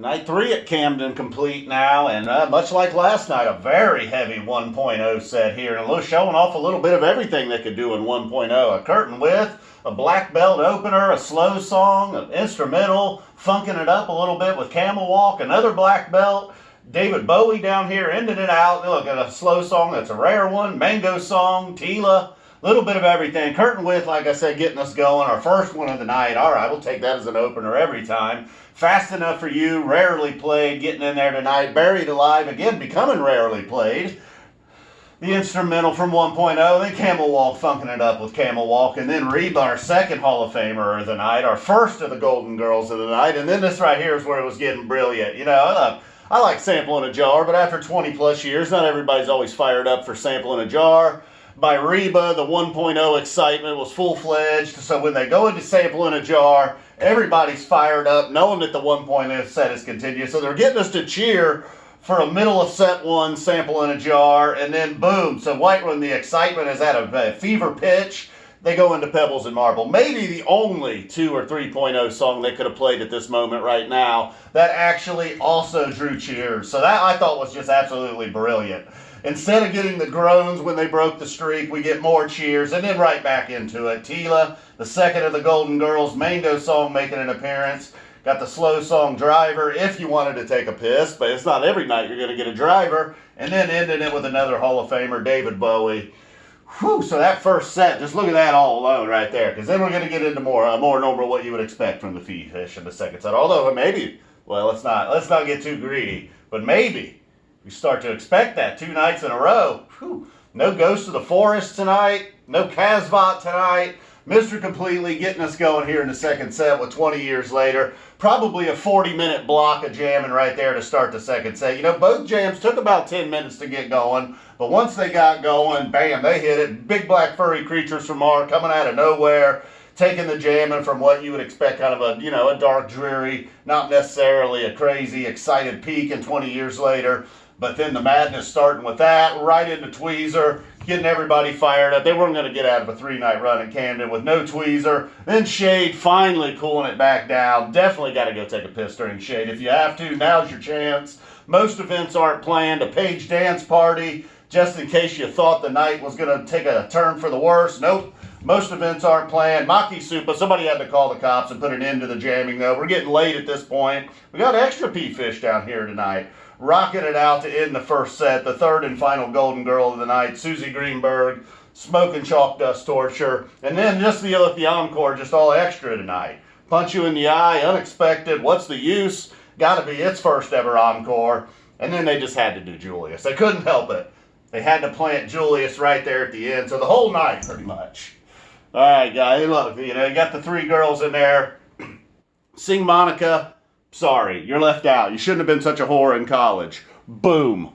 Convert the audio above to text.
Night 3 at Camden complete now, and much like last night, a very heavy 1.0 set here, and showing off a little bit of everything they could do in 1.0. A curtain width, a black belt opener, a slow song, an instrumental, funking it up a little bit with Camel Walk, another black belt, David Bowie down here ending it out. Look at a slow song that's a rare one, mango song, Tela, little bit of everything. Curtain width, like I said, getting us going. Our first one of the night. All right, we'll take that as an opener every time. Fast Enough for You, rarely played, getting in there tonight. Buried Alive, again, becoming rarely played. The instrumental from 1.0, then Camel Walk, funking it up with Camel Walk, and then Reba, our second Hall of Famer of the night, our first of the Golden Girls of the night, and then this right here is where it was getting brilliant. You know, I like sampling a jar, but after 20 plus years, not everybody's always fired up for sampling a jar. By Reba, the 1.0 excitement was full-fledged, so when they go into sampling a jar, everybody's fired up, knowing that the 1.0 set is continued, so they're getting us to cheer for a middle of set one, sample in a jar, and then boom. So when the excitement is at a fever pitch, they go into Pebbles and Marbles. Maybe the only 2 or 3.0 song they could have played at this moment right now that actually also drew cheers. So that I thought was just absolutely brilliant. Instead of getting the groans when they broke the streak, we get more cheers, and then right back into it. Tela, the second of the Golden Girls, mango song making an appearance. Got the slow song Driver, if you wanted to take a piss, but it's not every night you're going to get a driver. And then ending it with another Hall of Famer, David Bowie. Whew, so that first set, just look at that all alone right there, because then we're going to get into more normal what you would expect from the Phish in the second set. Although maybe, well, let's not get too greedy, but maybe we start to expect that 2 nights in a row. Whew. No Ghost of the Forest tonight, no Casbot tonight. Mr. Completely getting us going here in the second set with 20 years later. Probably a 40-minute block of jamming right there to start the second set. You know, both jams took about 10 minutes to get going, but once they got going, bam, they hit it. Big Black Furry Creatures from Mars coming out of nowhere, taking the jamming from what you would expect kind of a dark, dreary, not necessarily a crazy, excited peak in 20 years later. But then the madness starting with that, right into Tweezer, getting everybody fired up. They weren't going to get out of a 3-night run at Camden with no Tweezer. Then Shade finally cooling it back down. Definitely got to go take a piss during Shade. If you have to, now's your chance. Most events aren't planned. A Page dance party, just in case you thought the night was going to take a turn for the worse. Nope. Most events aren't planned. Makisupa, somebody had to call the cops and put an end to the jamming, though. We're getting late at this point. We got extra Phish down here tonight. Rocking it out to end the first set, the third and final Golden Girl of the night, Suzy Greenberg, Smoking Chalk Dust Torture, and then just the encore, just all extra tonight. Punch You in the Eye, Unexpected, What's the Use, gotta be its first ever encore, and then they just had to do Julius. They couldn't help it. They had to plant Julius right there at the end, so the whole night pretty much. All right, guys, look, you got the 3 girls in there. Sing Monica. Sorry, you're left out. You shouldn't have been such a whore in college. Boom.